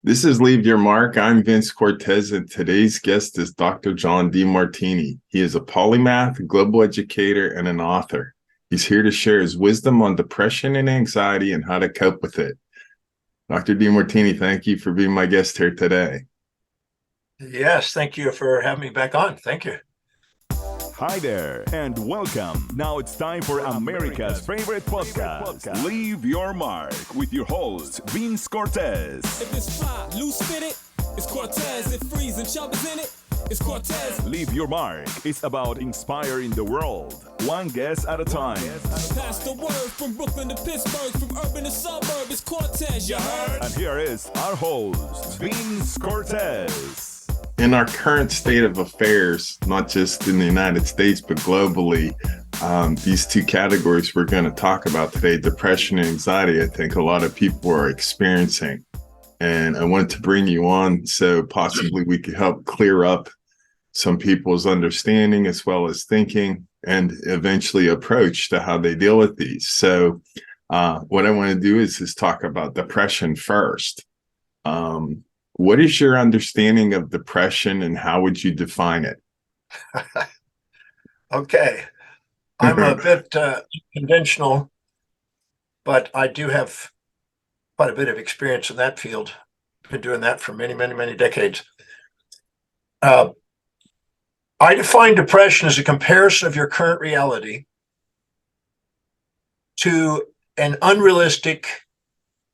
This is Leave Your Mark. I'm Vince Cortese, and today's guest is Dr. John Demartini. He is a polymath, global educator, and an author. He's here to share his wisdom on depression and anxiety and how to cope with it. Dr. Demartini, thank you for being my guest here today. Yes, thank you for having me back on. Thank you. Hi there, and welcome. Now it's time for America's favorite podcast, Leave Your Mark, with your host, Vince Cortese. If it's fly, loose fitted, it's Cortese. If freeze and chub is in it, it's Cortese. Leave Your Mark is about inspiring the world, one guest at a time. Pass the word from Brooklyn to Pittsburgh, from urban to suburb, it's Cortese, you heard? And here is our host, Vince Cortese. In our current state of affairs, not just in the United States, but globally, these two categories we're going to talk about today, depression and anxiety, I think a lot of people are experiencing. And I wanted to bring you on so possibly we could help clear up some people's understanding as well as thinking and eventually approach to how they deal with these. So what I want to do is talk about depression first. What is your understanding of depression and how would you define it? Okay. I'm a bit conventional, but I do have quite a bit of experience in that field. Been doing that for many, many, many decades. I define depression as a comparison of your current reality to an unrealistic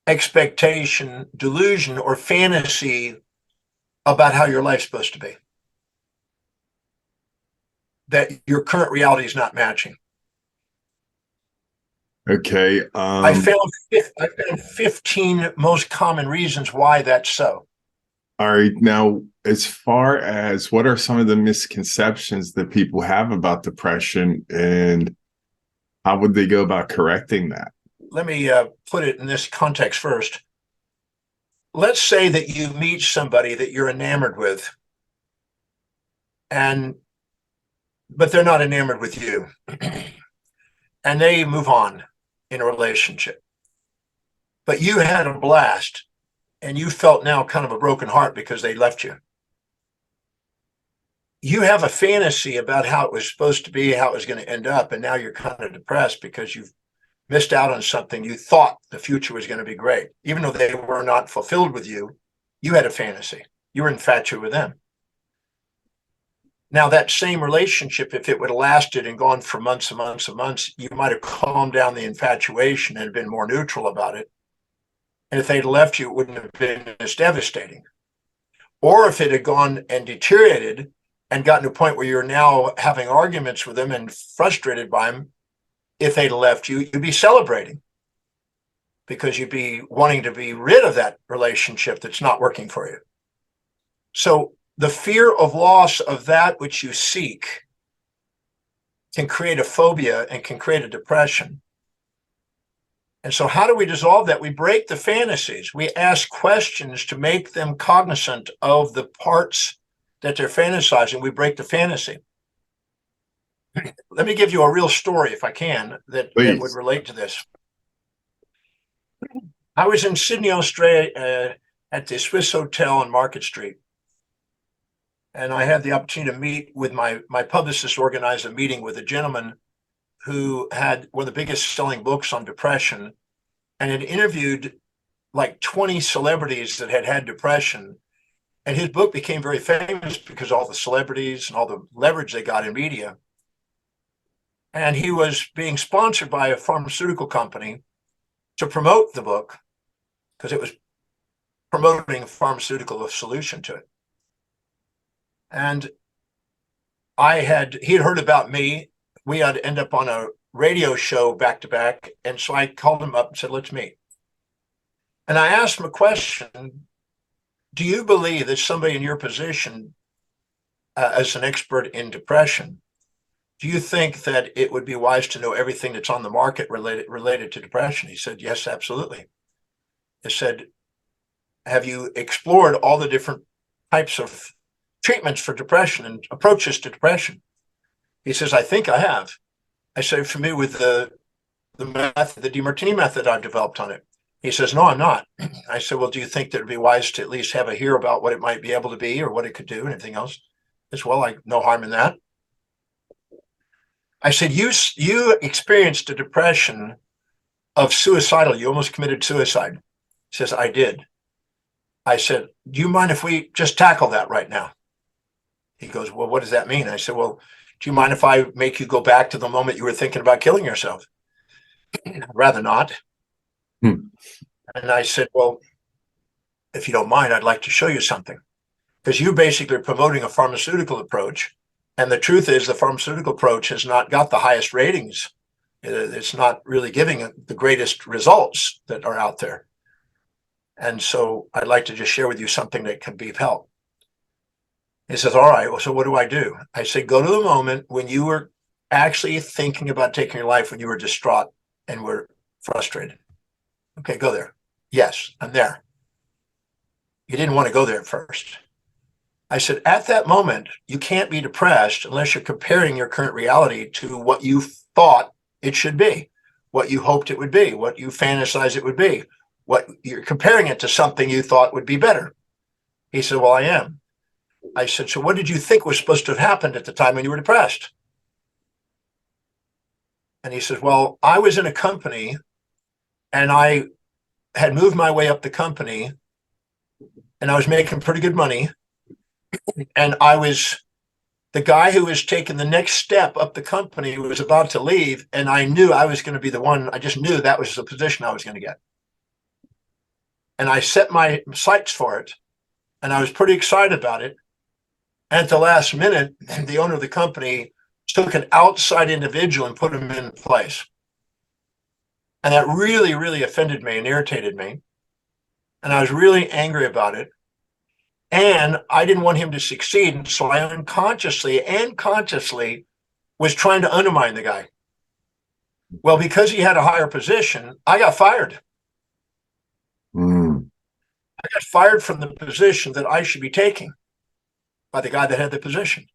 expectation, delusion, or fantasy about how your life's supposed to be that your current reality is not matching. Okay. I found 15 most common reasons why that's so. All right. Now, as far as what are some of the misconceptions that people have about depression and how would they go about correcting that? Let me put it in this context first. Let's say that you meet somebody that you're enamored with, but they're not enamored with you, and they move on in a relationship. But you had a blast, and you felt now kind of a broken heart because they left you. You have a fantasy about how it was supposed to be, how it was going to end up, and now you're kind of depressed because you've missed out on something. You thought the future was going to be great. Even though they were not fulfilled with you, you had a fantasy. You were infatuated with them. Now, that same relationship, if it would have lasted and gone for months and months and months, you might have calmed down the infatuation and been more neutral about it. And if they'd left you, it wouldn't have been as devastating. Or if it had gone and deteriorated and gotten to a point where you're now having arguments with them and frustrated by them, if they'd left you, you'd be celebrating because you'd be wanting to be rid of that relationship that's not working for you. So the fear of loss of that which you seek can create a phobia and can create a depression. And so how do we dissolve that? We break the fantasies. We ask questions to make them cognizant of the parts that they're fantasizing. We break the fantasy. Let me give you a real story, if I can, that would relate to this. I was in Sydney, Australia, at the Swiss Hotel on Market Street. And I had the opportunity to meet with my publicist, organized a meeting with a gentleman who had one of the biggest selling books on depression and had interviewed like 20 celebrities that had had depression. And his book became very famous because all the celebrities and all the leverage they got in media. And he was being sponsored by a pharmaceutical company to promote the book because it was promoting a pharmaceutical solution to it. And he had heard about me. We had to end up on a radio show back to back. And so I called him up and said, let's meet. And I asked him a question. Do you believe that somebody in your position as an expert in depression, do you think that it would be wise to know everything that's on the market related to depression? He said, yes, absolutely. I said, have you explored all the different types of treatments for depression and approaches to depression? He says, I think I have. I said, familiar with the method, the Demartini method I've developed on it. He says, no, I'm not. I said, well, do you think that it'd be wise to at least have a hear about what it might be able to be or what it could do and anything else? As well, like no harm in that. I said, you experienced a depression of suicidal. You almost committed suicide. He says, I did. I said, do you mind if we just tackle that right now? He goes, well, what does that mean? I said, well, do you mind if I make you go back to the moment you were thinking about killing yourself? I'd rather not. And I said, well, if you don't mind, I'd like to show you something. Because you basically are promoting a pharmaceutical approach. And the truth is the pharmaceutical approach has not got the highest ratings. It's not really giving the greatest results that are out there. And so I'd like to just share with you something that can be of help. He says, all right, well, so what do I do? I say, go to the moment when you were actually thinking about taking your life, when you were distraught and were frustrated. Okay, go there. Yes, I'm there. You didn't want to go there at first. I said, at that moment, you can't be depressed unless you're comparing your current reality to what you thought it should be, what you hoped it would be, what you fantasized it would be, what you're comparing it to something you thought would be better. He said, well, I am. I said, so what did you think was supposed to have happened at the time when you were depressed? And he says, well, I was in a company and I had moved my way up the company and I was making pretty good money. And I was the guy who was taking the next step up the company was about to leave. And I knew I was going to be the one. I just knew that was the position I was going to get. And I set my sights for it. And I was pretty excited about it. And at the last minute, the owner of the company took an outside individual and put him in place. And that really, really offended me and irritated me. And I was really angry about it. And I didn't want him to succeed. And so I unconsciously and consciously was trying to undermine the guy. Well, because he had a higher position, I got fired. I got fired from the position that I should be taking by the guy that had the position.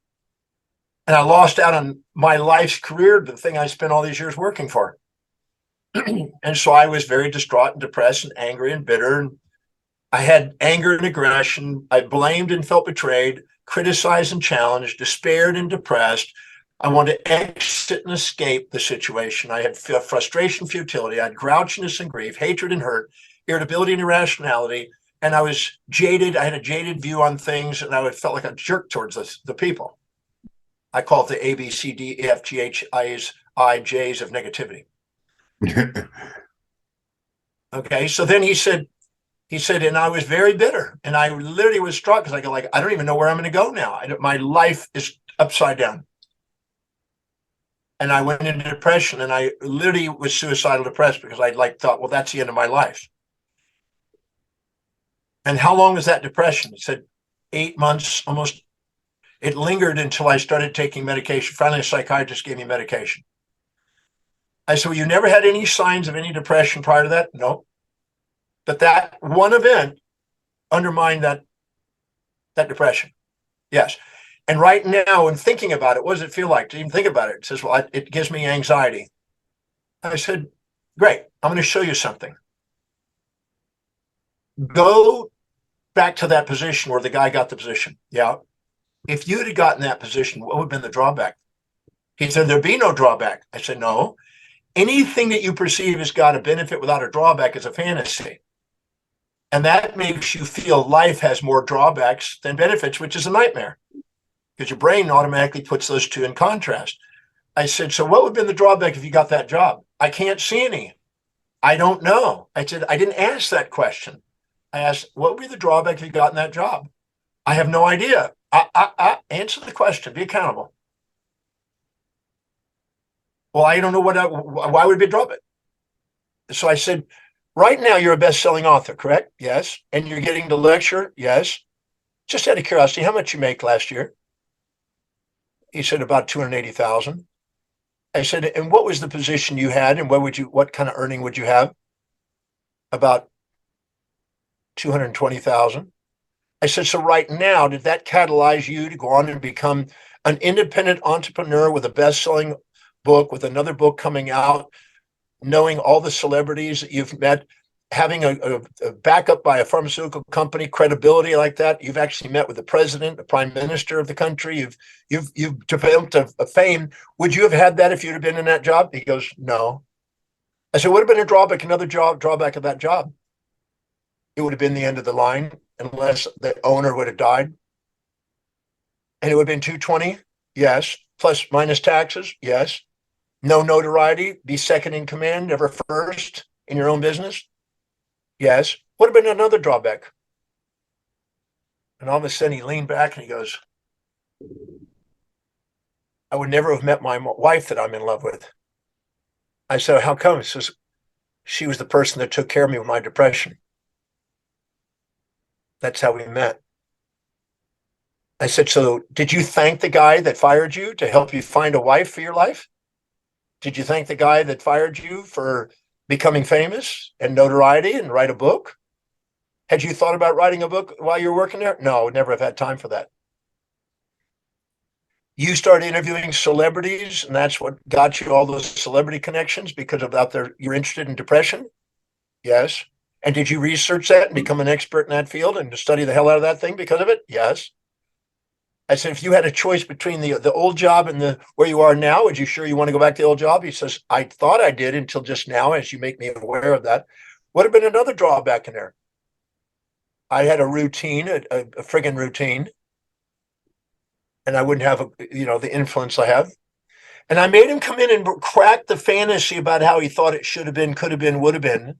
And I lost out on my life's career, the thing I spent all these years working for. And so I was very distraught and depressed and angry and bitter. And I had anger and aggression. I blamed and felt betrayed, criticized and challenged, despaired and depressed. I wanted to exit and escape the situation. I had frustration, futility. I had grouchiness and grief, hatred and hurt, irritability and irrationality. And I was jaded. I had a jaded view on things, and I felt like a jerk towards the people. I call it the A, B, C, D, E, F, G, H, I's, I, J's of negativity. Okay, so then he said, and I was very bitter, and I literally was struck because I go like, I don't even know where I'm going to go now. My life is upside down. And I went into depression, and I literally was suicidal depressed because I thought, well, that's the end of my life. And how long was that depression? He said 8 months, almost. It lingered until I started taking medication. Finally, a psychiatrist gave me medication. I said, well, you never had any signs of any depression prior to that? No. But that one event undermined that depression. Yes. And right now, when thinking about it, what does it feel like to even think about it? It says, well, it gives me anxiety. I said, great. I'm going to show you something. Go back to that position where the guy got the position. Yeah. If you had gotten that position, what would have been the drawback? He said, there'd be no drawback. I said, no. Anything that you perceive has got a benefit without a drawback is a fantasy. And that makes you feel life has more drawbacks than benefits, which is a nightmare because your brain automatically puts those two in contrast. I said, so what would have been the drawback if you got that job? I can't see any. I don't know. I said, I didn't ask that question. I asked, what would be the drawback if you gotten that job? I have no idea. Answer the question. Be accountable. Well, I don't know why would it be a drawback? So I said, right now you're a best-selling author, correct? Yes. And you're getting to lecture? Yes. Just out of curiosity, how much you make last year? He said about 280,000. I said, and what was the position you had, and what kind of earning would you have? About 220,000. I said, so right now, did that catalyze you to go on and become an independent entrepreneur with a best-selling book, with another book coming out, knowing all the celebrities that you've met, having a backup by a pharmaceutical company, credibility like that. You've actually met with the president, the prime minister of the country. You've developed a fame. Would you have had that if you'd have been in that job? He goes, no. I said, would have been a drawback, drawback of that job. It would have been the end of the line unless the owner would have died. And it would have been 220, yes. Plus minus taxes, yes. No notoriety, be second in command, never first in your own business. Yes. Would have been another drawback. And all of a sudden he leaned back and he goes, I would never have met my wife that I'm in love with. I said, how come? He says, she was the person that took care of me with my depression. That's how we met. I said, so did you thank the guy that fired you to help you find a wife for your life? Did you thank the guy that fired you for becoming famous and notoriety and write a book? Had you thought about writing a book while you were working there? No, never have had time for that. You started interviewing celebrities, and that's what got you all those celebrity connections because of out there you're interested in depression? Yes. And did you research that and become an expert in that field and to study the hell out of that thing because of it? Yes. I said, if you had a choice between the old job and the where you are now, would you sure you want to go back to the old job? He says, I thought I did until just now, as you make me aware of that. Would have been another drawback in there. I had a routine, a friggin' routine, and I wouldn't have the influence I have. And I made him come in and crack the fantasy about how he thought it should have been, could have been, would have been,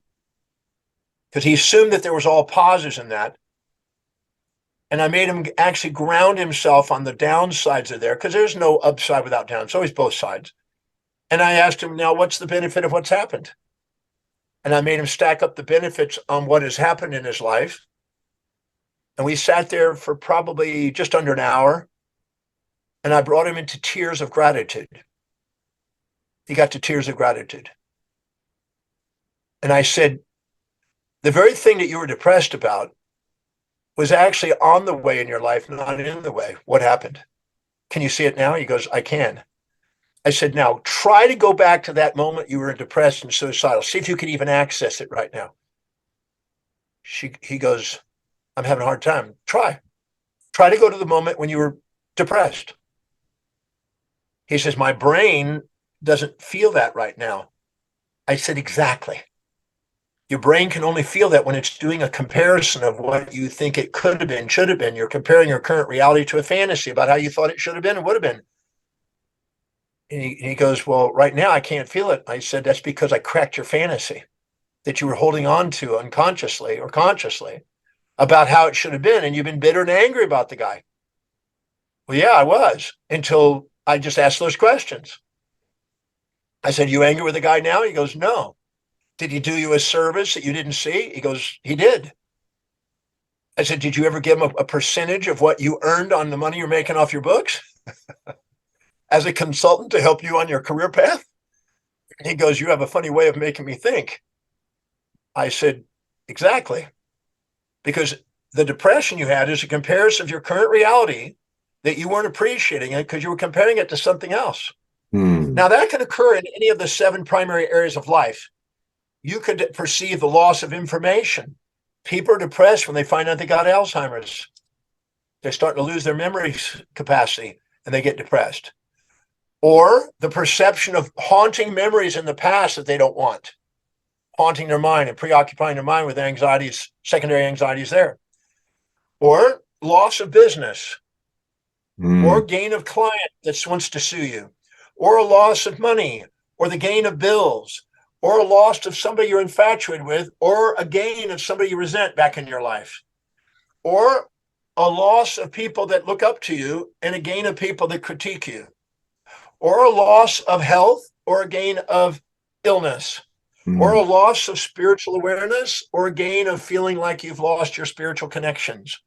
because he assumed that there was all positives in that. And I made him actually ground himself on the downsides of there, because there's no upside without down. It's always both sides. And I asked him, now, what's the benefit of what's happened? And I made him stack up the benefits on what has happened in his life. And we sat there for probably just under an hour. And I brought him into tears of gratitude. He got to tears of gratitude. And I said, the very thing that you were depressed about was actually on the way in your life, not in the way. What happened? Can you see it now? He goes, I can. I said, now try to go back to that moment you were depressed and suicidal. See if you can even access it right now. He goes, I'm having a hard time. Try to go to the moment when you were depressed. He says, my brain doesn't feel that right now. I said, exactly. Your brain can only feel that when it's doing a comparison of what you think it could have been, should have been. You're comparing your current reality to a fantasy about how you thought it should have been and would have been. And he goes, well, right now I can't feel it. I said, that's because I cracked your fantasy that you were holding on to unconsciously or consciously about how it should have been. And you've been bitter and angry about the guy. Well, yeah, I was, until I just asked those questions. I said, you angry with the guy now? He goes, no. Did he do you a service that you didn't see? He goes, he did. I said, did you ever give him a percentage of what you earned on the money you're making off your books as a consultant to help you on your career path? He goes, you have a funny way of making me think. I said, exactly. Because the depression you had is a comparison of your current reality that you weren't appreciating it because you were comparing it to something else. Now that can occur in any of the 7 primary areas of life. You could perceive the loss of information. People are depressed when they find out they got Alzheimer's. They're starting to lose their memory capacity and they get depressed. Or the perception of haunting memories in the past that they don't want, haunting their mind and preoccupying their mind with anxieties, secondary anxieties there. Or loss of business, or gain of client that wants to sue you, or a loss of money, or the gain of bills, or a loss of somebody you're infatuated with, or a gain of somebody you resent back in your life, or a loss of people that look up to you and a gain of people that critique you, or a loss of health, or a gain of illness, or a loss of spiritual awareness, or a gain of feeling like you've lost your spiritual connections.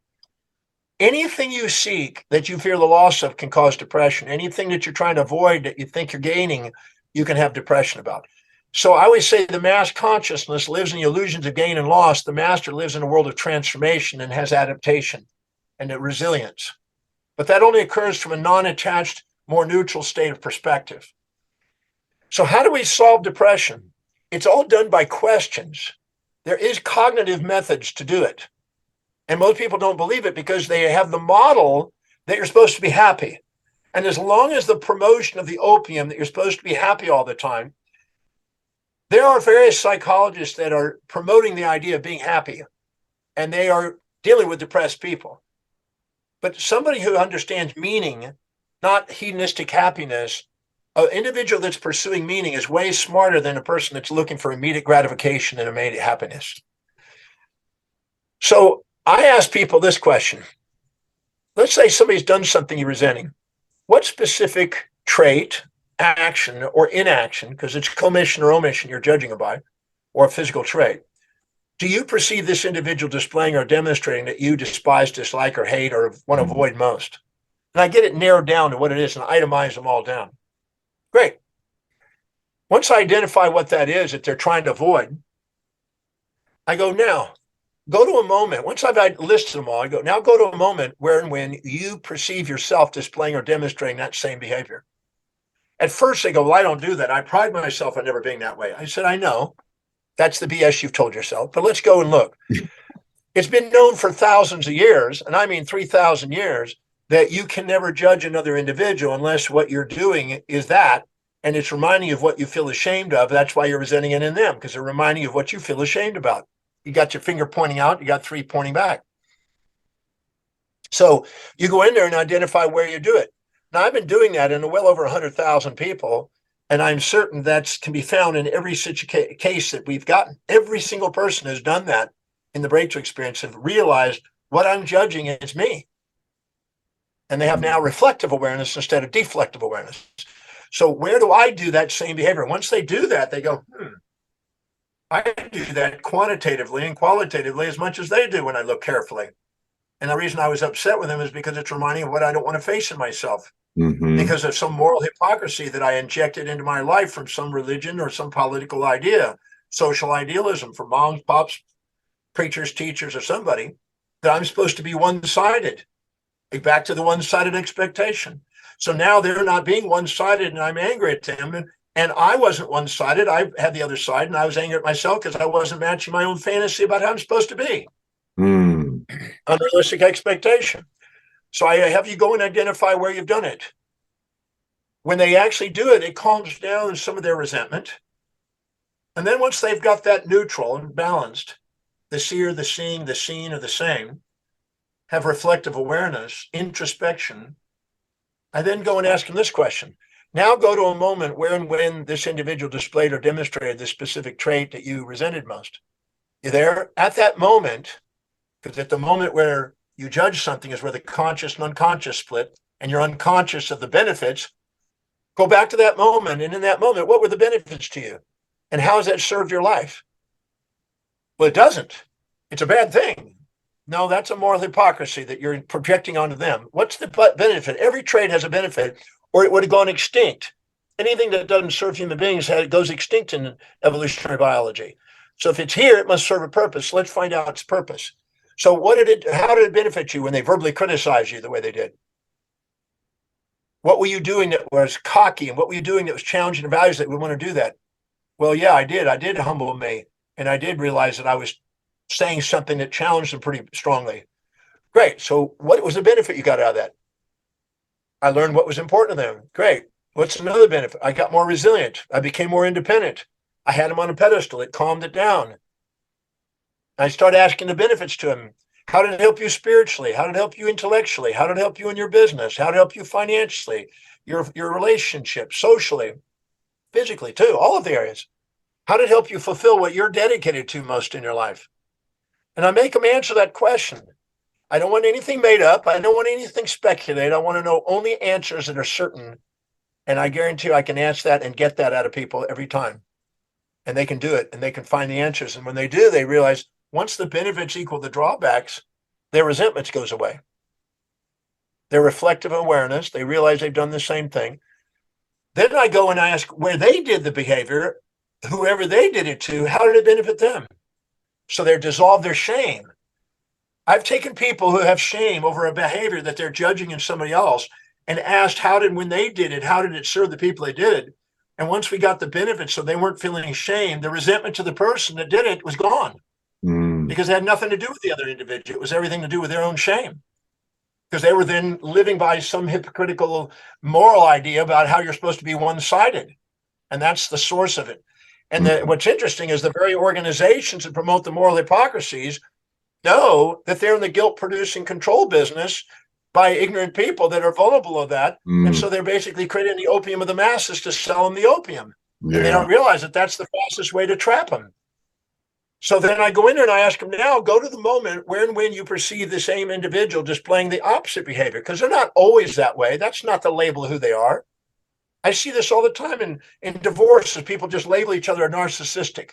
Anything you seek that you fear the loss of can cause depression. Anything that you're trying to avoid that you think you're gaining, you can have depression about. So I always say the mass consciousness lives in the illusions of gain and loss. The master lives in a world of transformation and has adaptation and resilience. But that only occurs from a non-attached, more neutral state of perspective. So how do we solve depression? It's all done by questions. There is cognitive methods to do it. And most people don't believe it because they have the model that you're supposed to be happy. And as long as the promotion of the opium that you're supposed to be happy all the time, there are various psychologists that are promoting the idea of being happy, and they are dealing with depressed people. But somebody who understands meaning, not hedonistic happiness, an individual that's pursuing meaning is way smarter than a person that's looking for immediate gratification and immediate happiness. So I ask people this question. Let's say somebody's done something you're resenting. What specific trait, action, or inaction, because it's commission or omission you're judging it by, or a physical trait, do you perceive this individual displaying or demonstrating that you despise, dislike, or hate, or want to avoid most? And I get it narrowed down to what it is and itemize them all down. Great. Once I identify what that is that they're trying to avoid, I go, now, go to a moment. Once I've listed them all, I go, now go to a moment where and when you perceive yourself displaying or demonstrating that same behavior. At first, they go, well, I don't do that. I pride myself on never being that way. I said, I know. That's the BS you've told yourself. But let's go and look. It's been known for thousands of years, and I mean 3,000 years, that you can never judge another individual unless what you're doing is that, and it's reminding you of what you feel ashamed of. That's why you're resenting it in them, because they're reminding you of what you feel ashamed about. You got your finger pointing out, you got three pointing back. So you go in there and identify where you do it. Now, I've been doing that in well over 100,000 people, and I'm certain that can be found in every case that we've gotten. Every single person who's done that in the breakthrough experience have realized what I'm judging is me. And they have now reflective awareness instead of deflective awareness. So where do I do that same behavior? Once they do that, they go, I do that quantitatively and qualitatively as much as they do when I look carefully. And the reason I was upset with them is because it's reminding me of what I don't want to face in myself. Because of some moral hypocrisy that I injected into my life from some religion or some political idea, social idealism from moms, pops, preachers, teachers, or somebody, that I'm supposed to be one-sided. Back to the one-sided expectation. So now they're not being one-sided and I'm angry at them. And I wasn't one-sided. I had the other side and I was angry at myself because I wasn't matching my own fantasy about how I'm supposed to be. Unrealistic expectation. So I have you go and identify where you've done it. When they actually do it, it calms down some of their resentment. And then once they've got that neutral and balanced, the seer, the seeing, the seen are the same, have reflective awareness, introspection, I then go and ask them this question. Now go to a moment where and when this individual displayed or demonstrated this specific trait that you resented most. You're there at that moment, because at the moment where you judge something is where the conscious and unconscious split, and you're unconscious of the benefits. Go back to that moment, and in that moment, what were the benefits to you? And how has that served your life? Well, it doesn't. It's a bad thing. No, that's a moral hypocrisy that you're projecting onto them. What's the benefit? Every trait has a benefit, or it would have gone extinct. Anything that doesn't serve human beings goes extinct in evolutionary biology. So if it's here, it must serve a purpose. Let's find out its purpose. So how did it benefit you when they verbally criticized you the way they did? What were you doing that was cocky, and what were you doing that was challenging the values that we want to do that? Well, yeah, I did. I did humble me, and I did realize that I was saying something that challenged them pretty strongly. Great. So what was the benefit you got out of that? I learned what was important to them. Great. What's another benefit? I got more resilient. I became more independent. I had them on a pedestal. It calmed it down. I started asking the benefits to him. How did it help you spiritually? How did it help you intellectually? How did it help you in your business? How did it help you financially, your relationship, socially, physically too, all of the areas? How did it help you fulfill what you're dedicated to most in your life? And I make them answer that question. I don't want anything made up. I don't want anything speculated. I want to know only answers that are certain. And I guarantee you I can answer that and get that out of people every time. And they can do it and they can find the answers. And when they do, they realize once the benefits equal the drawbacks, their resentment goes away. Their reflective awareness, they realize they've done the same thing. Then I go and ask where they did the behavior, whoever they did it to, how did it benefit them? So they dissolve their shame. I've taken people who have shame over a behavior that they're judging in somebody else and asked when they did it, how did it serve the people they did? And once we got the benefits, so they weren't feeling shame, the resentment to the person that did it was gone. because it had nothing to do with the other individual. It was everything to do with their own shame, because they were then living by some hypocritical moral idea about how you're supposed to be one-sided. And that's the source of it. And what's interesting is the very organizations that promote the moral hypocrisies know that they're in the guilt-producing control business by ignorant people that are vulnerable of that. And so they're basically creating the opium of the masses to sell them the opium. Yeah. And they don't realize that that's the fastest way to trap them. So then I go in there and I ask them, now go to the moment where and when you perceive the same individual displaying the opposite behavior, because they're not always that way. That's not the label of who they are. I see this all the time in divorces. People just label each other narcissistic,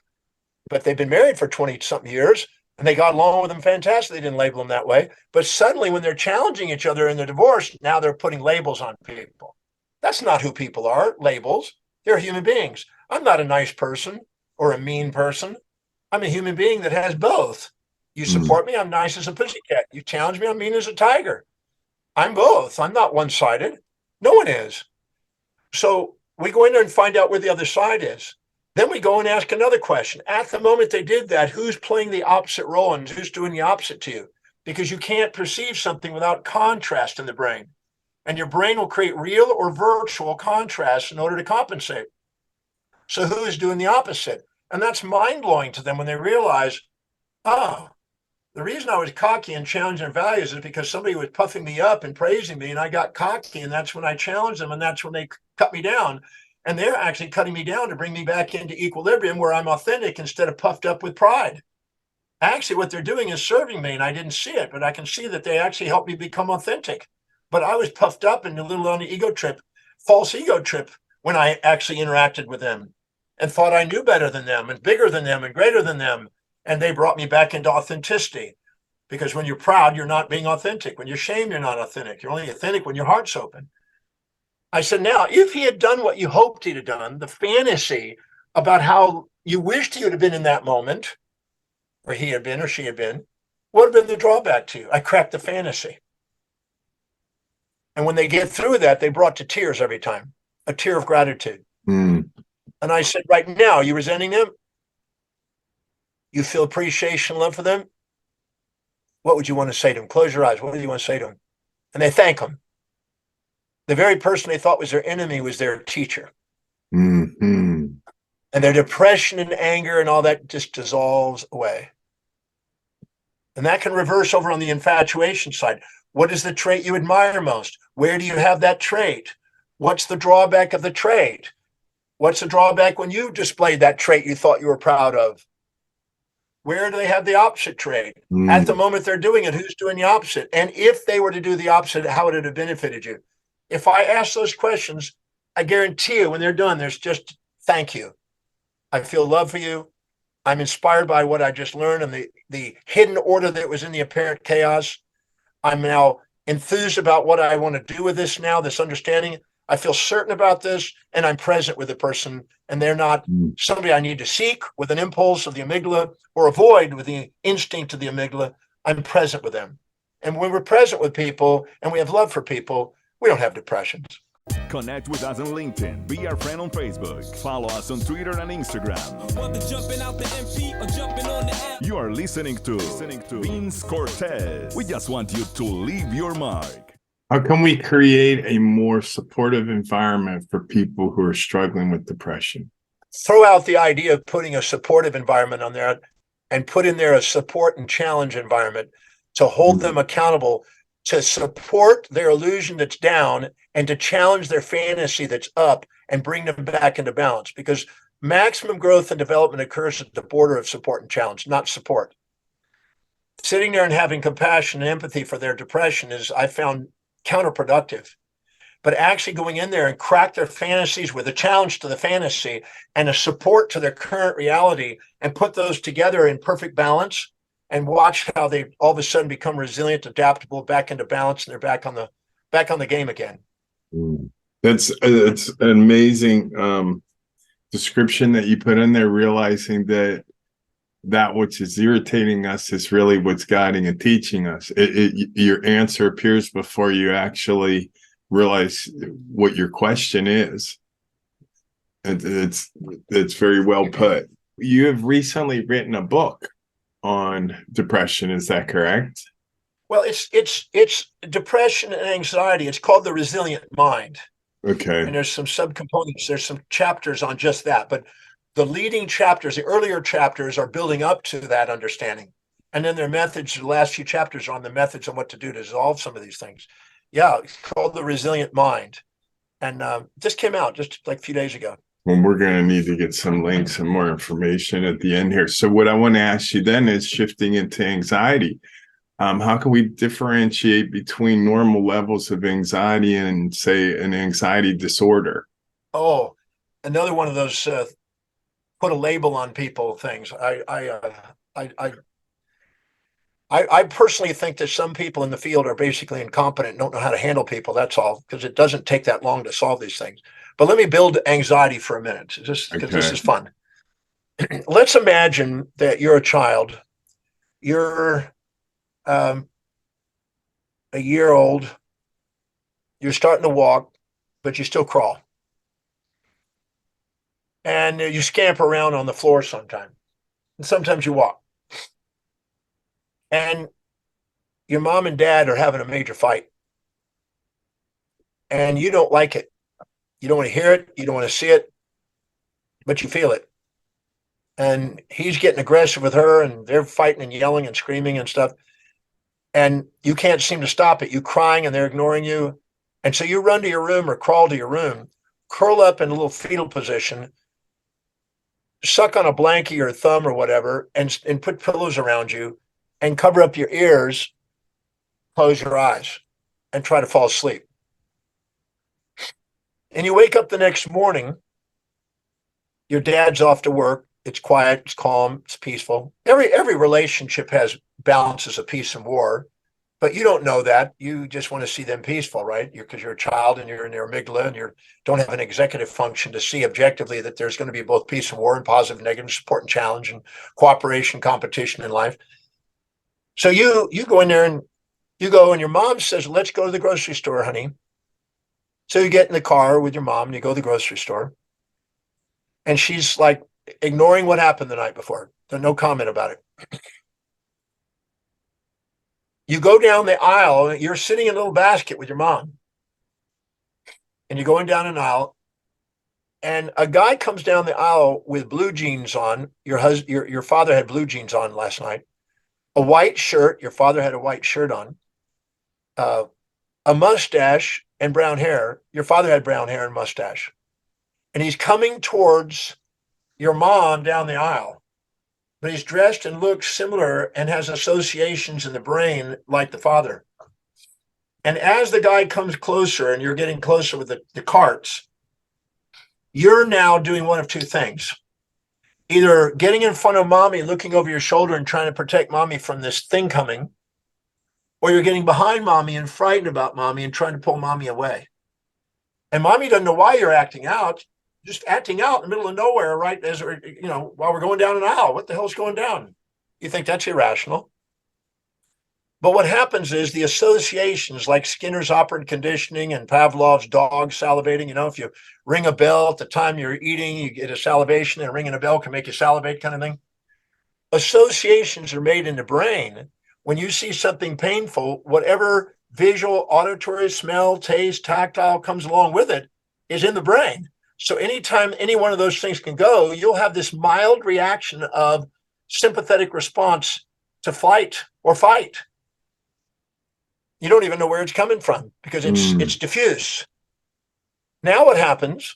but they've been married for 20-something years and they got along with them fantastic. They didn't label them that way. But suddenly when they're challenging each other in the divorce, now they're putting labels on people. That's not who people are, labels. They're human beings. I'm not a nice person or a mean person. I'm a human being that has both. You support me, I'm nice as a pussycat. You challenge me, I'm mean as a tiger. I'm both. I'm not one-sided. No one is. So we go in there and find out where the other side is. Then we go and ask another question. At the moment they did that, who's playing the opposite role and who's doing the opposite to you? Because you can't perceive something without contrast in the brain. And your brain will create real or virtual contrast in order to compensate. So who is doing the opposite? And that's mind-blowing to them when they realize, oh, the reason I was cocky and challenging their values is because somebody was puffing me up and praising me, and I got cocky, and that's when I challenged them, and that's when they cut me down. And they're actually cutting me down to bring me back into equilibrium where I'm authentic instead of puffed up with pride. Actually, what they're doing is serving me, and I didn't see it, but I can see that they actually helped me become authentic. But I was puffed up and a little on the ego trip, false ego trip, when I actually interacted with them and thought I knew better than them and bigger than them and greater than them. And they brought me back into authenticity, because when you're proud, you're not being authentic. When you're ashamed, you're not authentic. You're only authentic when your heart's open. I said, now, if he had done what you hoped he'd have done, the fantasy about how you wished he would have been in that moment, or he had been or she had been, what would have been the drawback to you? I cracked the fantasy. And when they get through that, they brought to tears every time, a tear of gratitude. And I said, right now, you resenting them? You feel appreciation and love for them? What would you want to say to them? Close your eyes. What do you want to say to them? And they thank them. The very person they thought was their enemy was their teacher. And their depression and anger and all that just dissolves away. And that can reverse over on the infatuation side. What is the trait you admire most? Where do you have that trait? What's the drawback of the trait? What's the drawback when you displayed that trait you thought you were proud of? Where do they have the opposite trait? At the moment they're doing it, who's doing the opposite? And if they were to do the opposite, how would it have benefited you? If I ask those questions, I guarantee you when they're done, there's just thank you. I feel love for you. I'm inspired by what I just learned and the hidden order that was in the apparent chaos. I'm now enthused about what I want to do with this now, this understanding. I feel certain about this, and I'm present with the person, and they're not somebody I need to seek with an impulse of the amygdala or avoid with the instinct of the amygdala. I'm present with them. And when we're present with people and we have love for people, we don't have depressions. Connect with us on LinkedIn. Be our friend on Facebook. Follow us on Twitter and Instagram. Whether jumping out the MP or jumping on the app. You are listening to Vince Cortese. We just want you to leave your mark. How can we create a more supportive environment for people who are struggling with depression? Throw out the idea of putting a supportive environment on there and put in there a support and challenge environment to hold them accountable, to support their illusion that's down and to challenge their fantasy that's up and bring them back into balance. Because maximum growth and development occurs at the border of support and challenge, not support. Sitting there and having compassion and empathy for their depression is, I found, counterproductive. But actually going in there and crack their fantasies with a challenge to the fantasy and a support to their current reality and put those together in perfect balance and watch how they all of a sudden become resilient, adaptable, back into balance, and they're back on the game again. It's an amazing description that you put in there, realizing that which is irritating us is really what's guiding and teaching us. Your answer appears before you actually realize what your question is. It's very well put. You have recently written a book. on depression. Is that correct? Well, it's depression and anxiety. It's called the resilient mind. And Okay. there's some subcomponents, there's some chapters on just that. But the leading chapters, the earlier chapters are building up to that understanding. And then their methods, the last few chapters are on the methods on what to do to resolve some of these things. Yeah, it's called the resilient mind. And just came out just like a few days ago. Well, we're going to need to get some links and more information at the end here. So what I want to ask you then is shifting into anxiety. How can we differentiate between normal levels of anxiety and, say, an anxiety disorder? Oh, another one of those put a label on people things. I personally think that some people in the field are basically incompetent and don't know how to handle people. That's all, because it doesn't take that long to solve these things. But let me build anxiety for a minute, just because this Okay. is fun. Let's imagine that you're a child. You're a year old. You're starting to walk, but you still crawl. And you scamper around on the floor sometimes. And sometimes you walk. And your mom and dad are having a major fight. And you don't like it. You don't want to hear it. You don't want to see it, but you feel it. And he's getting aggressive with her, and they're fighting and yelling and screaming and stuff. And you can't seem to stop it. You're crying and they're ignoring you. And so you run to your room or crawl to your room, curl up in a little fetal position, suck on a blankie or thumb or whatever, and put pillows around you and cover up your ears, close your eyes, and try to fall asleep. And you wake up the next morning, your dad's off to work. It's quiet, it's calm, it's peaceful. Every relationship has balances of peace and war, but you don't know that. You just want to see them peaceful, right? Because you're a child and you're in your amygdala and you don't have an executive function to see objectively that there's going to be both peace and war and positive, negative, support and challenge and cooperation, competition in life. So you go in there and you go, and your mom says, "Let's go to the grocery store, honey." So you get in the car with your mom and you go to the grocery store. And she's like ignoring what happened the night before. There's no comment about it. You go down the aisle, you're sitting in a little basket with your mom. And you're going down an aisle, and a guy comes down the aisle with blue jeans on. Your father had blue jeans on last night. A white shirt. Your father had a white shirt on. A mustache and brown hair. Your father had brown hair and mustache. And he's coming towards your mom down the aisle, but he's dressed and looks similar and has associations in the brain like the father. And as the guy comes closer and you're getting closer with the carts, you're now doing one of two things. Either getting in front of mommy, looking over your shoulder and trying to protect mommy from this thing coming, or you're getting behind mommy and frightened about mommy and trying to pull mommy away. And mommy doesn't know why you're acting out, just acting out in the middle of nowhere, right? As while we're going down an aisle, what the hell's going down? You think that's irrational. But what happens is the associations, like Skinner's operant conditioning and Pavlov's dog salivating, if you ring a bell at the time you're eating, you get a salivation, and ringing a bell can make you salivate, kind of thing. Associations are made in the brain. When you see something painful, whatever visual, auditory, smell, taste, tactile comes along with it is in the brain. So anytime any one of those things can go, you'll have this mild reaction of sympathetic response to flight or fight. You don't even know where it's coming from because it's diffuse. Now what happens?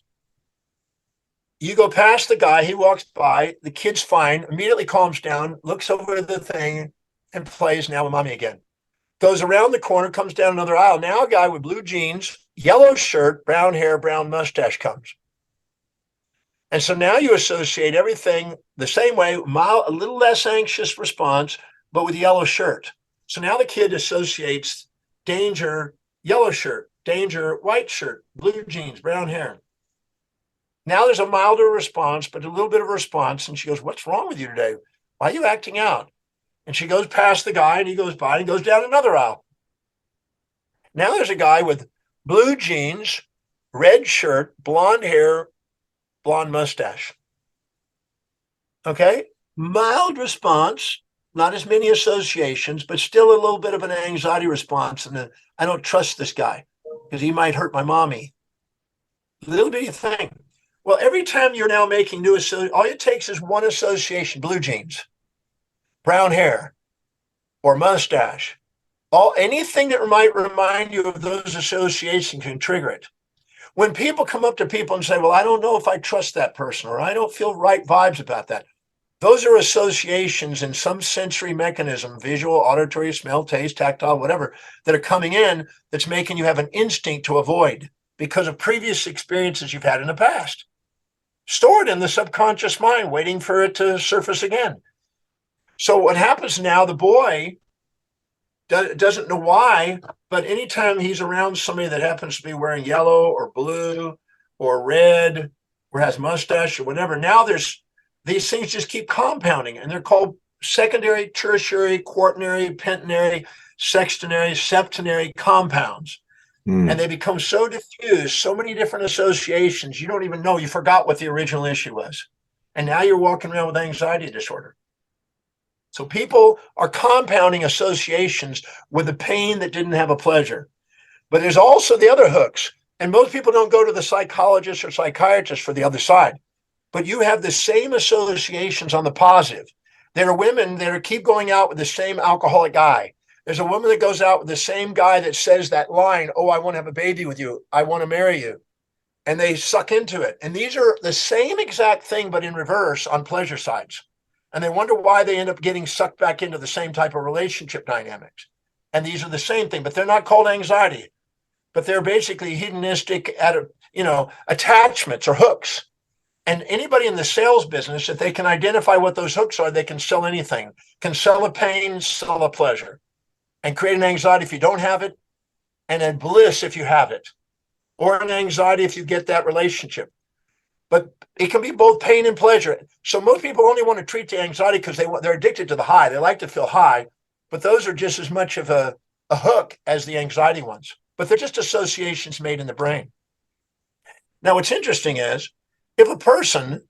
You go past the guy, he walks by, the kid's fine, immediately calms down, looks over the thing, and plays now with mommy again. Goes around the corner, comes down another aisle. Now a guy with blue jeans, yellow shirt, brown hair, brown mustache comes. And so now you associate everything the same way, mild, a little less anxious response, but with yellow shirt. So now the kid associates danger, yellow shirt, danger, white shirt, blue jeans, brown hair. Now there's a milder response, but a little bit of a response. And she goes, "What's wrong with you today? Why are you acting out?" And she goes past the guy and he goes by and goes down another aisle. Now there's a guy with blue jeans, red shirt, blonde hair, blonde mustache. Okay. Mild response, not as many associations, but still a little bit of an anxiety response. And I don't trust this guy because he might hurt my mommy. Little bitty thing. Well, every time you're now making new associations, all it takes is one association: blue jeans, brown hair, or mustache. Anything that might remind you of those associations can trigger it. When people come up to people and say, well, I don't know if I trust that person, or I don't feel right vibes about that, those are associations in some sensory mechanism, visual, auditory, smell, taste, tactile, whatever, that are coming in that's making you have an instinct to avoid because of previous experiences you've had in the past. Stored in the subconscious mind, waiting for it to surface again. So what happens now, the boy doesn't know why, but anytime he's around somebody that happens to be wearing yellow or blue or red or has mustache or whatever, now these things just keep compounding, and they're called secondary, tertiary, quaternary, pentenary, sextenary, septenary compounds. And they become so diffused, so many different associations, you don't even know. You forgot what the original issue was. And now you're walking around with anxiety disorder. So people are compounding associations with a pain that didn't have a pleasure. But there's also the other hooks. And most people don't go to the psychologist or psychiatrist for the other side. But you have the same associations on the positive. There are women that keep going out with the same alcoholic guy. There's a woman that goes out with the same guy that says that line, oh, I want to have a baby with you. I want to marry you. And they suck into it. And these are the same exact thing, but in reverse on pleasure sides. And they wonder why they end up getting sucked back into the same type of relationship dynamics. And these are the same thing, but they're not called anxiety, but they're basically hedonistic, attachments or hooks. And anybody in the sales business, if they can identify what those hooks are, they can sell anything, can sell a pain, sell a pleasure, and create an anxiety if you don't have it, and a bliss if you have it, or an anxiety if you get that relationship. But it can be both pain and pleasure. So most people only want to treat the anxiety because they're addicted to the high. They like to feel high, but those are just as much of a hook as the anxiety ones. But they're just associations made in the brain. Now, what's interesting is if a person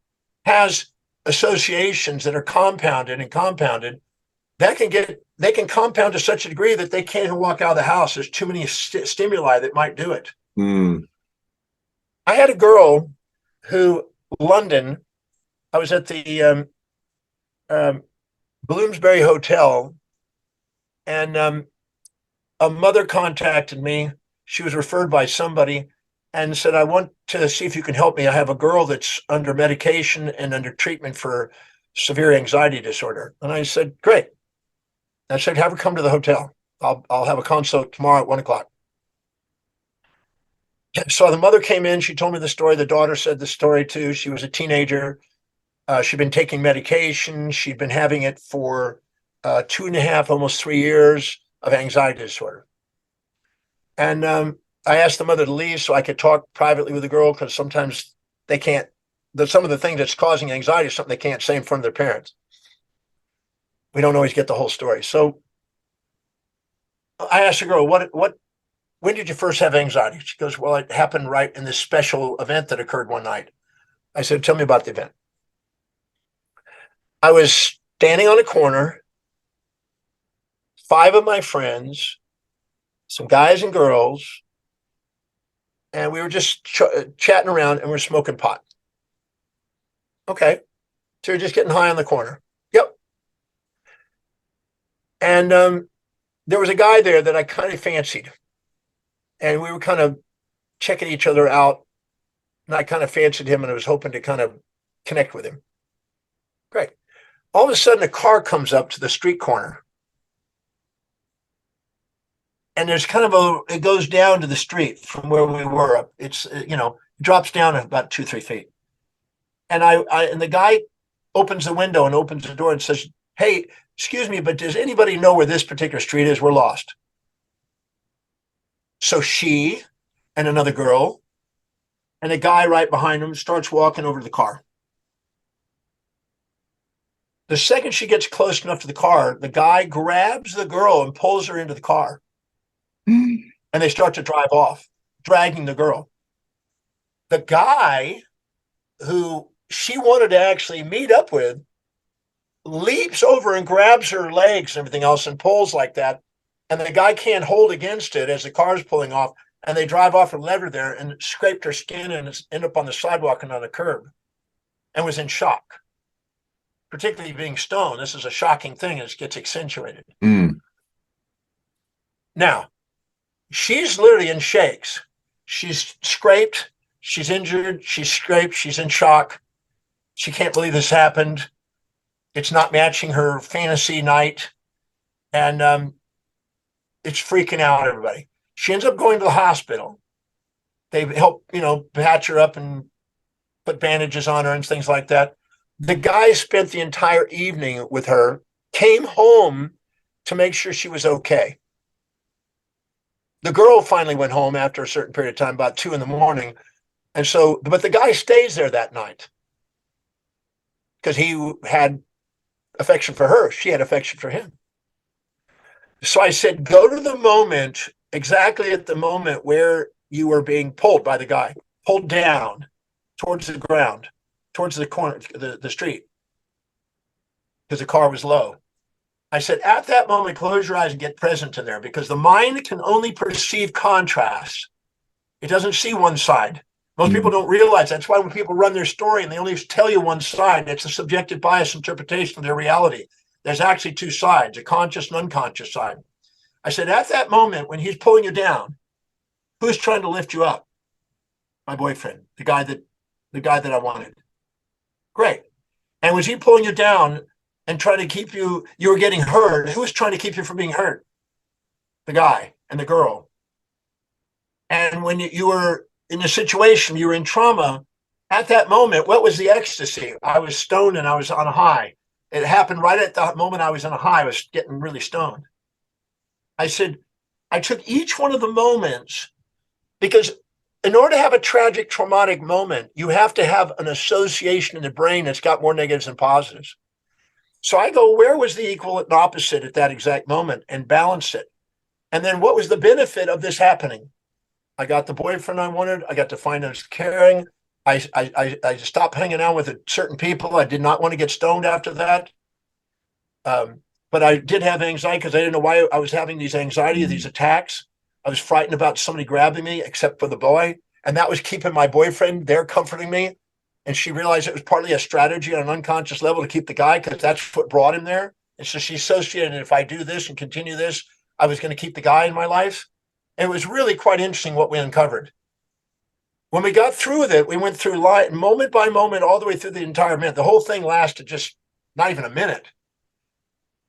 has associations that are compounded, they can compound to such a degree that they can't even walk out of the house. There's too many stimuli that might do it. I had a girl who, London, I was at the Bloomsbury Hotel, and a mother contacted me. She was referred by somebody and said, I want to see if you can help me. I have a girl that's under medication and under treatment for severe anxiety disorder. And I said, great. I said, have her come to the hotel. I'll have a consult tomorrow at 1:00. So the mother came in. She told me the story. The daughter said the story too. She was a teenager. She'd been taking medication. She'd been having it for 2.5, almost 3 years of anxiety disorder. And I asked the mother to leave so I could talk privately with the girl, because sometimes they can't. Some of the things that's causing anxiety is something they can't say in front of their parents. We don't always get the whole story. So I asked the girl, when did you first have anxiety? She goes, well, it happened right in this special event that occurred one night. I said, tell me about the event. I was standing on a corner, 5 of my friends, some guys and girls, and we were just chatting around and we're smoking pot. Okay. So you're just getting high on the corner. Yep. And there was a guy there that I kind of fancied. And we were kind of checking each other out. And I kind of fancied him and I was hoping to kind of connect with him. Great. All of a sudden, a car comes up to the street corner. And there's kind of it goes down to the street from where we were up. It's, drops down about 2-3 feet. And and the guy opens the window and opens the door and says, hey, excuse me, but does anybody know where this particular street is? We're lost. So she and another girl and a guy right behind him starts walking over to the car. The second she gets close enough to the car, the guy grabs the girl and pulls her into the car. And they start to drive off, dragging the girl. The guy who she wanted to actually meet up with leaps over and grabs her legs and everything else and pulls like that. And the guy can't hold against it as the car's pulling off. And they drive off and left her there and scraped her skin and ended up on the sidewalk and on the curb and was in shock. Particularly being stoned, this is a shocking thing and it gets accentuated. Now, she's literally in shakes. She's scraped, she's injured, she's scraped, she's in shock. She can't believe this happened. It's not matching her fantasy night. And it's freaking out everybody. She ends up going to the hospital. They help, patch her up and put bandages on her and things like that. The guy spent the entire evening with her, came home to make sure she was okay. The girl finally went home after a certain period of time, about 2 a.m. And so, but the guy stays there that night because he had affection for her. She had affection for him. So I said, go to the moment, exactly at the moment where you were being pulled by the guy, pulled down towards the ground, towards the corner, the street, because the car was low. I said, at that moment, close your eyes and get present in there, because the mind can only perceive contrast. It doesn't see one side. Most people don't realize that's why when people run their story and they only tell you one side, it's a subjective bias interpretation of their reality. There's actually 2 sides, a conscious and unconscious side. I said, at that moment when he's pulling you down, who's trying to lift you up? My boyfriend, the guy that I wanted. Great. And was he pulling you down and trying to keep you were getting hurt? Who was trying to keep you from being hurt? The guy and the girl. And when you were in a situation, you were in trauma, at that moment, what was the ecstasy? I was stoned and I was on a high. It happened right at the moment I was on a high. I was getting really stoned. I said, I took each one of the moments because in order to have a tragic, traumatic moment, you have to have an association in the brain that's got more negatives than positives. So I go, where was the equal and opposite at that exact moment and balance it? And then what was the benefit of this happening? I got the boyfriend I wanted. I got to find out caring. I stopped hanging out with certain people. I did not want to get stoned after that. But I did have anxiety because I didn't know why I was having these anxiety, these attacks. I was frightened about somebody grabbing me, except for the boy. And that was keeping my boyfriend there comforting me. And she realized it was partly a strategy on an unconscious level to keep the guy, because that's what brought him there. And so she associated, if I do this and continue this, I was going to keep the guy in my life. And it was really quite interesting what we uncovered. When we got through with it, we went through moment by moment, all the way through the entire minute. The whole thing lasted just not even a minute.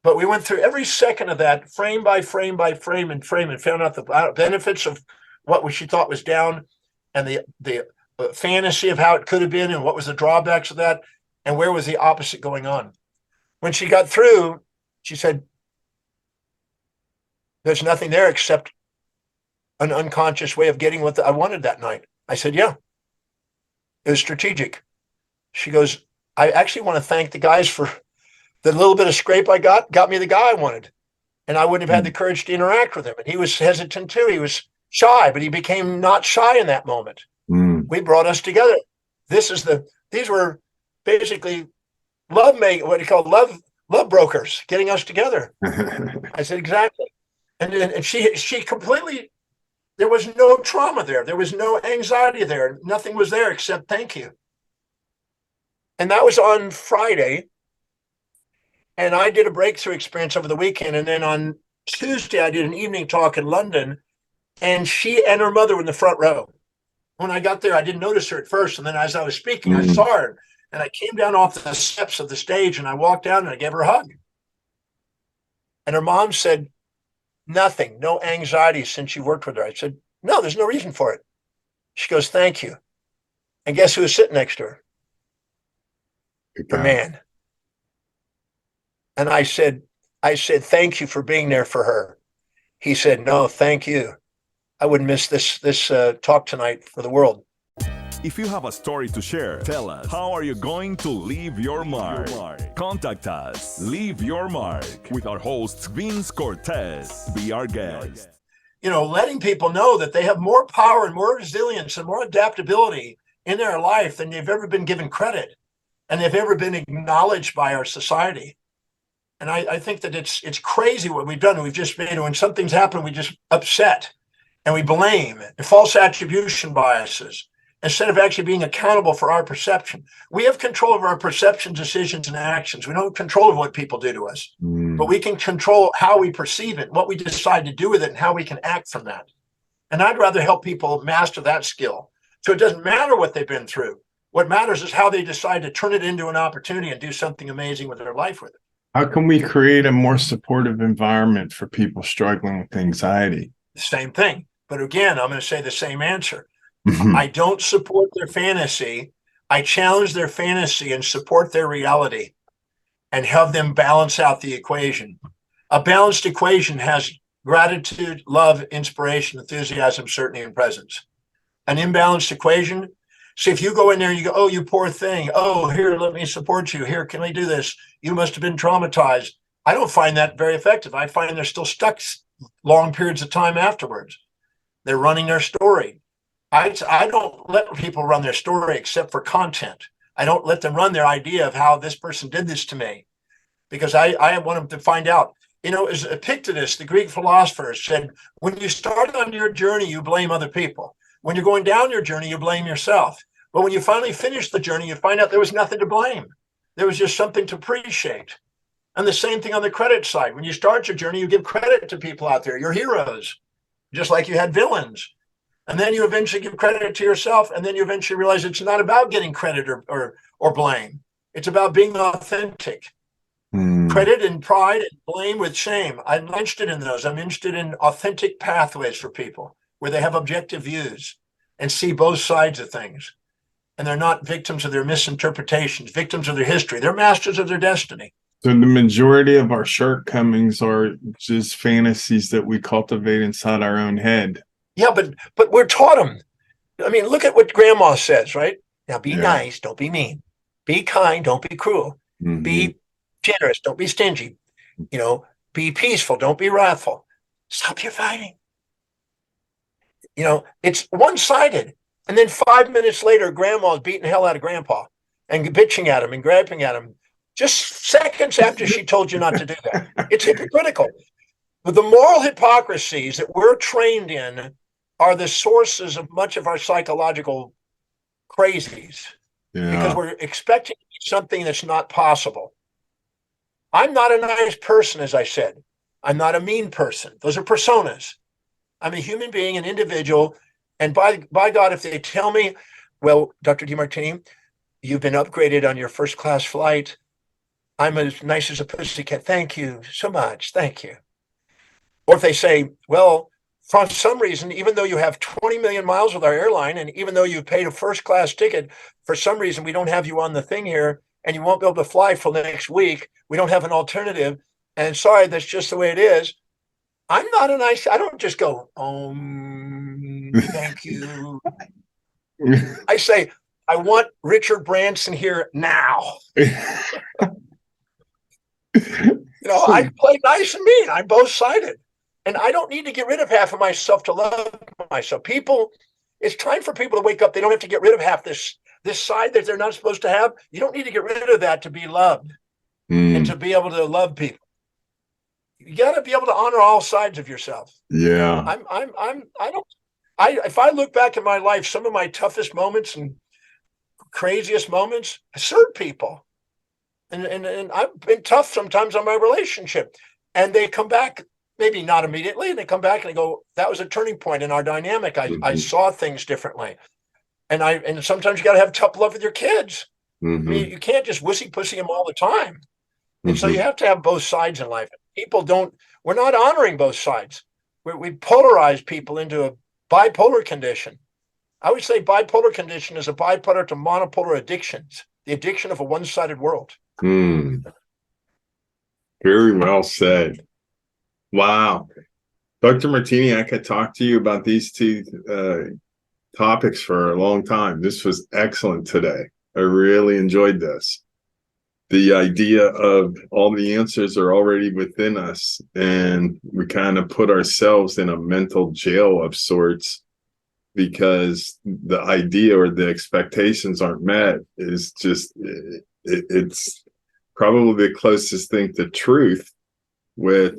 But we went through every second of that, frame by frame by frame, and found out the benefits of what she thought was down, and the fantasy of how it could have been, and what was the drawbacks of that, and where was the opposite going on. When she got through, she said, there's nothing there except an unconscious way of getting what I wanted that night. I said, yeah, it was strategic. She goes, I actually want to thank the guys for the little bit of scrape I got me the guy I wanted. And I wouldn't have had the courage to interact with him. And he was hesitant too. He was shy, but he became not shy in that moment. We brought us together. These were basically love brokers getting us together. I said, exactly. And she completely, there was no trauma there. There was no anxiety there. Nothing was there except thank you. And that was on Friday. And I did a breakthrough experience over the weekend. And then on Tuesday, I did an evening talk in London. And she and her mother were in the front row. When I got there, I didn't notice her at first. And then as I was speaking, I saw her. And I came down off the steps of the stage and I walked down and I gave her a hug. And her mom said, nothing, no anxiety since you worked with her. I said, no, there's no reason for it. She goes, thank you. And guess who was sitting next to her? The man. And I said, thank you for being there for her. He said, no, thank you. I wouldn't miss this talk tonight for the world. If you have a story to share, tell us, how are you going to leave your mark? Contact us. Leave your mark with our host, Vince Cortese. Be our guest. Letting people know that they have more power and more resilience and more adaptability in their life than they've ever been given credit and they've ever been acknowledged by our society. And I think that it's crazy what we've done. We've just made, when something's happened, we just upset and we blame, and false attribution biases, instead of actually being accountable for our perception. We have control over our perception, decisions, and actions. We don't have control of what people do to us, but we can control how we perceive it, what we decide to do with it, and how we can act from that. And I'd rather help people master that skill. So it doesn't matter what they've been through. What matters is how they decide to turn it into an opportunity and do something amazing with their life with it. How can we create a more supportive environment for people struggling with anxiety? The same thing. But again, I'm going to say the same answer. Mhm. I don't support their fantasy. I challenge their fantasy and support their reality and have them balance out the equation. A balanced equation has gratitude, love, inspiration, enthusiasm, certainty, and presence. An imbalanced equation. See, if you go in there and you go, oh, you poor thing. Oh, here, let me support you. Here, can we do this? You must have been traumatized. I don't find that very effective. I find they're still stuck long periods of time afterwards. They're running their story. I don't let people run their story except for content. I don't let them run their idea of how this person did this to me, because I want them to find out. You know, as Epictetus, the Greek philosopher, said, when you start on your journey, you blame other people. When you're going down your journey, you blame yourself. But when you finally finish the journey, you find out there was nothing to blame. There was just something to appreciate. And the same thing on the credit side. When you start your journey, you give credit to people out there, your heroes, just like you had villains. And then you eventually give credit to yourself. And then you eventually realize it's not about getting credit or blame. It's about being authentic. Credit and pride and blame with shame. I'm interested in those. I'm interested in authentic pathways for people where they have objective views and see both sides of things. And they're not victims of their misinterpretations, victims of their history. They're masters of their destiny. So the majority of our shortcomings are just fantasies that we cultivate inside our own head. Yeah, but we're taught them. I mean, look at what grandma says, right? Now be nice, don't be mean. Be kind, don't be cruel. Be generous, don't be stingy. You know, be peaceful, don't be wrathful. Stop your fighting. You know, it's one-sided. And then 5 minutes later, grandma's beating the hell out of grandpa and bitching at him and griping at him just seconds after she told you not to do that. It's hypocritical. But the moral hypocrisies that we're trained in are the sources of much of our psychological crazies, because we're expecting something that's not possible. I'm not a nice person, as I said. I'm not a mean person. Those are personas. I'm a human being, an individual. And by God, if they tell me, well, Dr. Demartini, you've been upgraded on your first class flight. I'm as nice as a pussycat. Thank you so much. Thank you. Or if they say, well, for some reason, even though you have 20 million miles with our airline, and even though you've paid a first class ticket, for some reason, we don't have you on the thing here, and you won't be able to fly for next week. We don't have an alternative. And sorry, that's just the way it is. I'm not a nice, I don't just go, thank you. I say, I want Richard Branson here now. You know, I play nice and mean. I'm both-sided. And I don't need to get rid of half of myself to love myself. People, it's time for people to wake up. They don't have to get rid of half this side that they're not supposed to have. You don't need to get rid of that to be loved and to be able to love people. You got to be able to honor all sides of yourself. Yeah. If I look back at my life, some of my toughest moments and craziest moments, I served people. And I've been tough sometimes on my relationship. And they come back, maybe not immediately, and they come back and they go, that was a turning point in our dynamic. I saw things differently. And sometimes you got to have tough love with your kids. I mean, you can't just wussy pussy them all the time. And so you have to have both sides in life. We're not honoring both sides. We polarize people into a bipolar condition. I would say bipolar condition is a byproduct of monopolar addictions, the addiction of a one-sided world. Very well said. Wow. Dr. Martini, I could talk to you about these two topics for a long time. This was excellent today. I really enjoyed this. The idea of all the answers are already within us, and we kind of put ourselves in a mental jail of sorts because the idea or the expectations aren't met is just, it's probably the closest thing to truth with,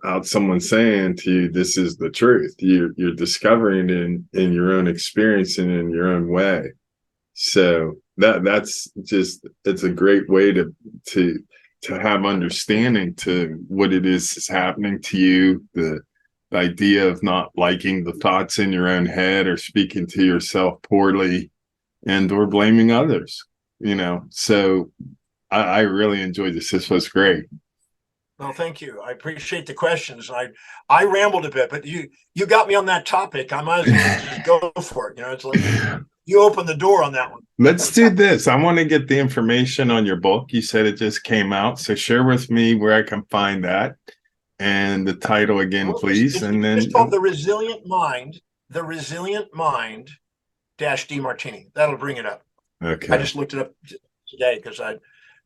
out someone saying to you, this is the truth. You're discovering it in your own experience and in your own way. So that's just, it's a great way to have understanding to what it is happening to you, the idea of not liking the thoughts in your own head or speaking to yourself poorly and or blaming others, So I really enjoyed this. This was great. Well, thank you. I appreciate the questions. I rambled a bit, but you got me on that topic. I might as well just go for it. It's like you opened the door on that one. Let's do this. I want to get the information on your book. You said it just came out, so share with me where I can find that and the title again, please. And then it's called The Resilient Mind. The Resilient Mind Demartini. That'll bring it up. Okay. I just looked it up today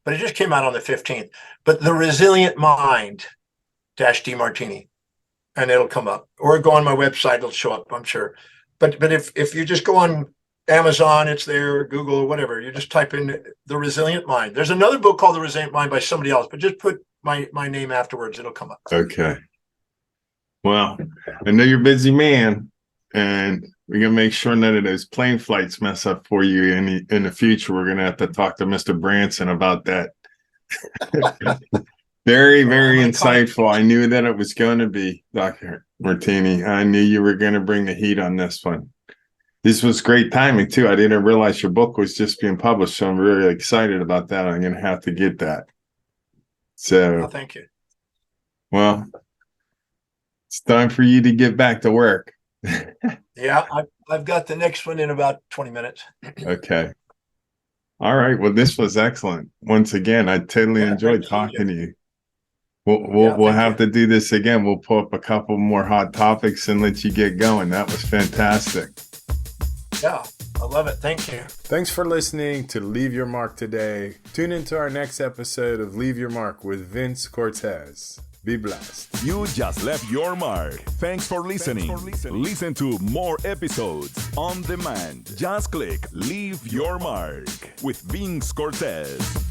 but it just came out on the 15th. But The Resilient Mind Demartini, and it'll come up, or go on my website. It'll show up, I'm sure. But if you just go on Amazon, it's there, Google, or whatever. You just type in The Resilient Mind. There's another book called The Resilient Mind by somebody else, but just put my name afterwards. It'll come up. Okay. Well, I know you're a busy man, and we're gonna make sure none of those plane flights mess up for you in the future. We're gonna have to talk to Mr. Branson about that. Very, very insightful. I knew that it was going to be, Dr. Martini. I knew you were going to bring the heat on this one. This was great timing too. I didn't realize your book was just being published, so I'm really excited about that. I'm going to have to get that. So, thank you. Well, it's time for you to get back to work. Yeah, I've got the next one in about 20 minutes. Okay. All right. Well, this was excellent. Once again, I totally enjoyed talking to you. We'll have to do this again. We'll pull up a couple more hot topics and let you get going. That was fantastic. Yeah, I love it. Thank you. Thanks for listening to Leave Your Mark today. Tune into our next episode of Leave Your Mark with Vince Cortese. Be blessed. You just left your mark. Thanks for listening. Listen to more episodes on demand. Just click Leave Your Mark with Vince Cortese.